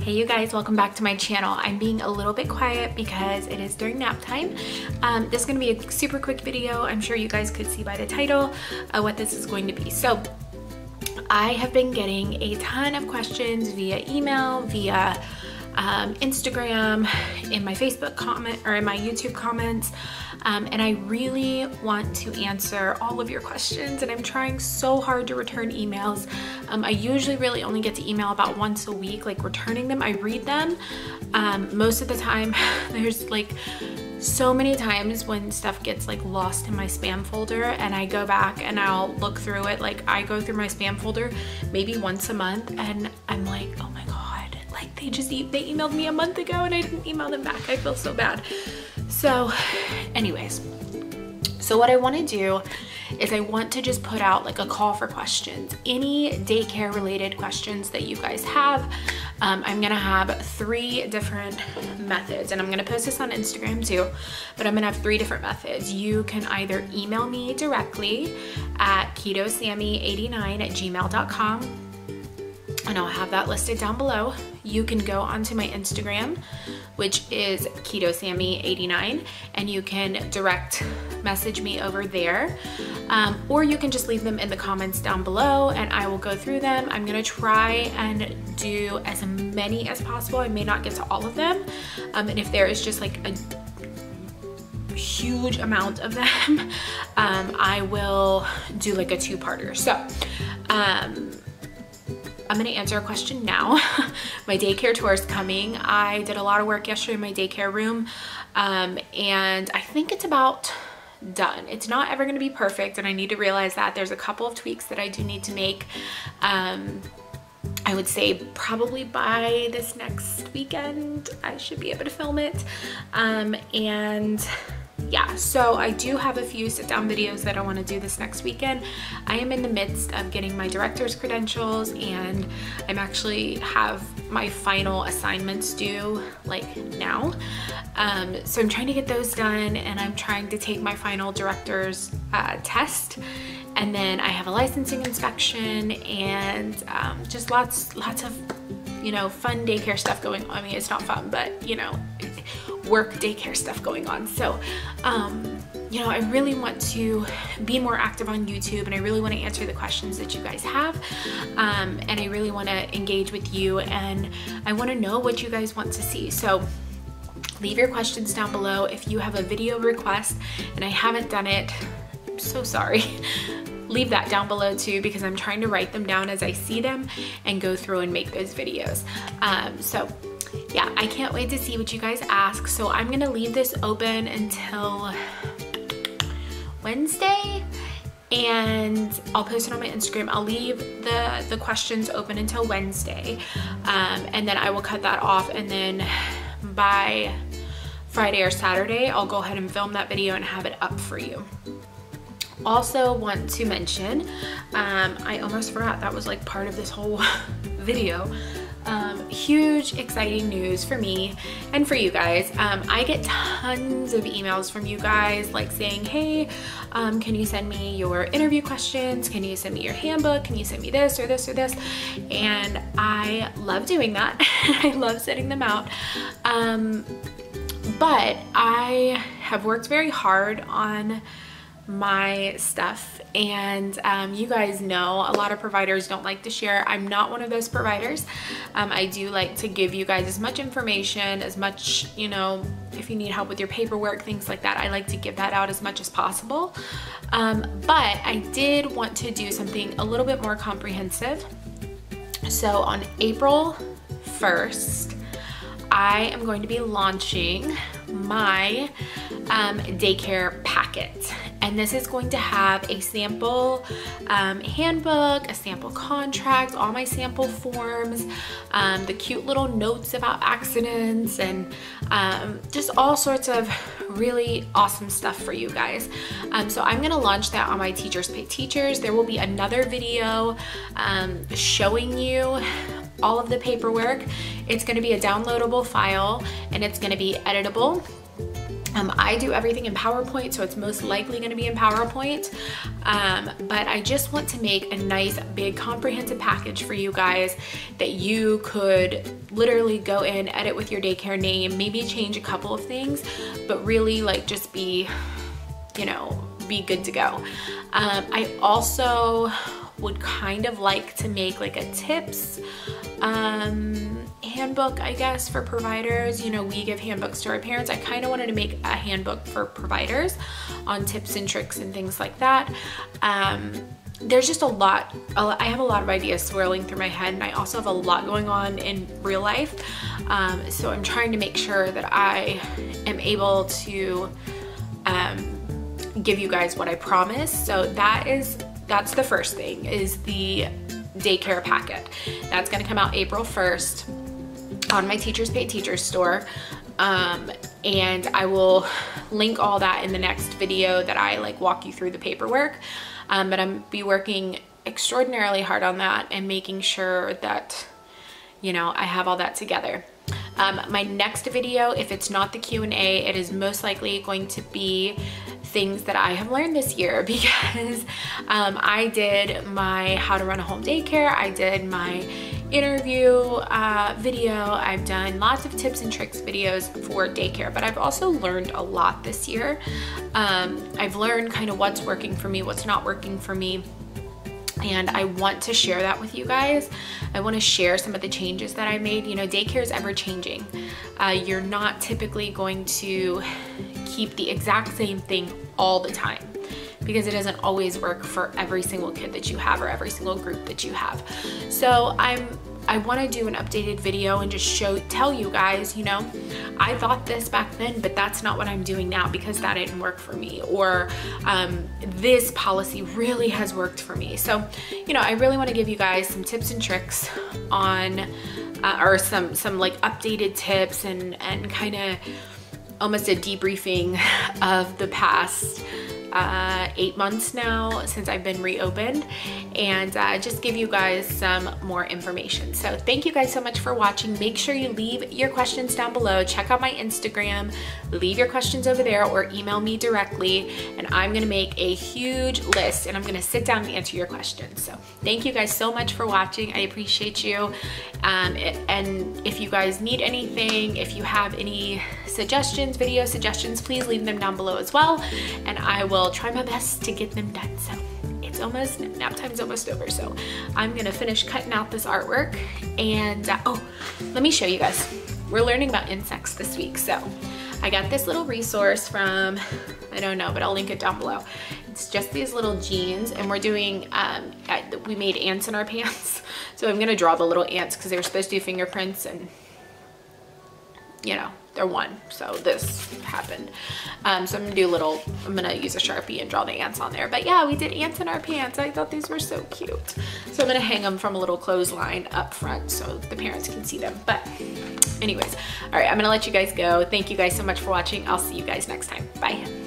Hey you guys, welcome back to my channel. I'm being a little bit quiet because it is during nap time. This is going to be a super quick video. I'm sure you guys could see by the title what this is going to be. So I have been getting a ton of questions via email, via Instagram, in my Facebook comment or in my YouTube comments, and I really want to answer all of your questions, and I'm trying so hard to return emails. I usually really only get to email about once a week, like returning them. I read them most of the time. There's like so many times when stuff gets like lost in my spam folder, and I go back and I'll look through it. Like I go through my spam folder maybe once a month, and I'm like, oh my god, like they emailed me a month ago and I didn't email them back. I feel so bad. So anyways, so what I want to do is I want to just put out like a call for questions. Any daycare related questions that you guys have. I'm gonna have 3 different methods, and I'm gonna post this on Instagram too, but I'm gonna have 3 different methods. You can either email me directly at ketosammy89@gmail.com, and I'll have that listed down below. You can go onto my Instagram, which is ketosammy89, and you can direct message me over there, or you can just leave them in the comments down below and I will go through them. I'm gonna try and do as many as possible. I may not get to all of them, and if there is just like a huge amount of them, I will do like a 2-parter. So I'm gonna answer a question now. My daycare tour is coming. I did a lot of work yesterday in my daycare room, and I think it's about done. It's not ever gonna be perfect, and I need to realize that. There's a couple of tweaks that I do need to make. I would say probably by this next weekend, I should be able to film it. And yeah, so I do have a few sit-down videos that I want to do this next weekend. I am in the midst of getting my director's credentials, and I'm actually have my final assignments due like now. So I'm trying to get those done, and I'm trying to take my final director's test, and then I have a licensing inspection, and just lots of, you know, fun daycare stuff going on. I mean, it's not fun, but you know, work daycare stuff going on. So you know, I really want to be more active on YouTube, and I really want to answer the questions that you guys have, and I really want to engage with you, and I want to know what you guys want to see. So leave your questions down below. If you have a video request and I haven't done it, I'm so sorry. Leave that down below too, because I'm trying to write them down as I see them and go through and make those videos. So yeah, I can't wait to see what you guys ask. So I'm gonna leave this open until Wednesday, and I'll post it on my Instagram. I'll leave the questions open until Wednesday, and then I will cut that off, and then by Friday or Saturday, I'll go ahead and film that video and have it up for you. Also want to mention, I almost forgot, that was like part of this whole video. Huge exciting news for me and for you guys. I get tons of emails from you guys like saying, hey, can you send me your interview questions? Can you send me your handbook? Can you send me this or this or this? And I love doing that. I love sending them out. But I have worked very hard on my stuff, and you guys know a lot of providers don't like to share. I'm not one of those providers. I do like to give you guys as much information, as much, you know, if you need help with your paperwork, things like that, I like to give that out as much as possible. But I did want to do something a little bit more comprehensive. So on April 1st, I am going to be launching my daycare packet, and this is going to have a sample handbook, a sample contract, all my sample forms, the cute little notes about accidents, and just all sorts of really awesome stuff for you guys. So I'm gonna launch that on my Teachers Pay Teachers. There will be another video showing you all of the paperwork. It's going to be a downloadable file, and it's going to be editable. I do everything in PowerPoint, so it's most likely going to be in PowerPoint, but I just want to make a nice big comprehensive package for you guys that you could literally go in, edit with your daycare name, maybe change a couple of things, but really like just be, you know, be good to go. I also would kind of like to make like a tips handbook, I guess, for providers. You know, we give handbooks to our parents. I kind of wanted to make a handbook for providers on tips and tricks and things like that. There's just a lot. I have a lot of ideas swirling through my head, and I also have a lot going on in real life. So I'm trying to make sure that I am able to give you guys what I promised. So that's the first thing, is the daycare packet. That's going to come out April 1st on my Teachers Pay Teachers store. And I will link all that in the next video that I like walk you through the paperwork. But I'm be working extraordinarily hard on that and making sure that, you know, I have all that together. My next video, if it's not the Q&A, it is most likely going to be things that I have learned this year, because I did my how to run a home daycare, I did my interview video, I've done lots of tips and tricks videos for daycare, but I've also learned a lot this year. I've learned kind of what's working for me, what's not working for me, and I want to share that with you guys. I want to share some of the changes that I made. You know, daycare is ever changing. You're not typically going to keep the exact same thing all the time, because it doesn't always work for every single kid that you have or every single group that you have. So I want to do an updated video and just tell you guys, you know, I thought this back then, but that's not what I'm doing now because that didn't work for me, or this policy really has worked for me. So, you know, I really want to give you guys some tips and tricks on, or some like updated tips and kind of almost a debriefing of the past 8 months now since I've been reopened, and just give you guys some more information. So thank you guys so much for watching. Make sure you leave your questions down below. Check out my Instagram, leave your questions over there, or email me directly, and I'm gonna make a huge list and I'm gonna sit down and answer your questions. So thank you guys so much for watching. I appreciate you. And if you guys need anything, if you have any suggestions, video suggestions, please leave them down below as well, and I will try my best to get them done. So it's almost, nap time's almost over, so I'm gonna finish cutting out this artwork. And oh, let me show you guys. We're learning about insects this week. So I got this little resource from, I don't know, but I'll link it down below. It's just these little jeans, and we're doing, we made ants in our pants. So I'm gonna draw the little ants because they were supposed to do fingerprints, and you know, they're one, so this happened. So I'm gonna use a Sharpie and draw the ants on there. But yeah, we did ants in our pants. I thought these were so cute. So I'm gonna hang them from a little clothesline up front so the parents can see them. But anyways, all right, I'm gonna let you guys go. Thank you guys so much for watching. I'll see you guys next time. Bye.